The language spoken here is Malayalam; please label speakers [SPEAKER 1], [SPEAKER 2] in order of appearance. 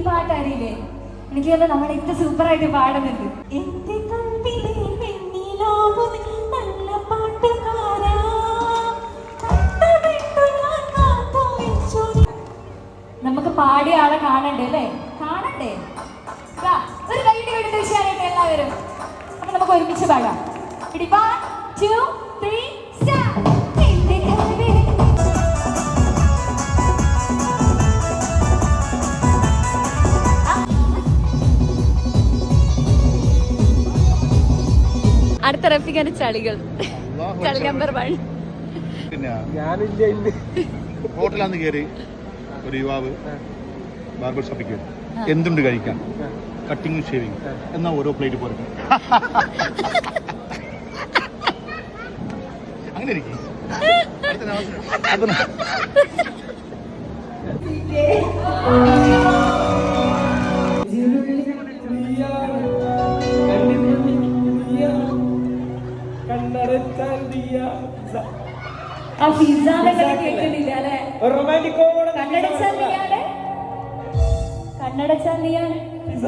[SPEAKER 1] പാട്ട് അറിയില്ലേ? എനിക്ക് തന്നെ നമ്മൾ ഇത്ര സൂപ്പറായിട്ട് പാടുന്നുണ്ട്. എന്റെ കൽവിലെ വെണ്ണിലാവു നീ നല്ല പാട്ടുകാരാ, നമുക്ക് പാടിയ ആളെ കാണണ്ടേ അല്ലേ? കാണണ്ടേ? ഒരു കൈയ്യടി കൊടുത്ത് വിഷയമായിട്ട് എല്ലാവരും. അപ്പൊ നമുക്ക് ഒരുമിച്ച് പാടാം. Ready? 1, 2, 3, start. അടുത്ത റഫിക്കാന്റെ ചളികൾ. ചളി നമ്പർ 1.
[SPEAKER 2] ഹോട്ടലാന്ന് കയറി ഒരു യുവാവ് ബാർബർ ഷോപ്പിൽ കയറി. എന്തുണ്ട് കഴിക്കാൻ? കട്ടിങ്ങും ഷേവിങ്. എന്നാ ഓരോ പ്ലേറ്റ് പോലെ അങ്ങനെ ഇരിക്കും.
[SPEAKER 1] ആ പിസ്സാനെ കേൾക്കുന്നില്ല അല്ലെ? കണ്ണടച്ചാൽ നീയാണ് പിസ്സ.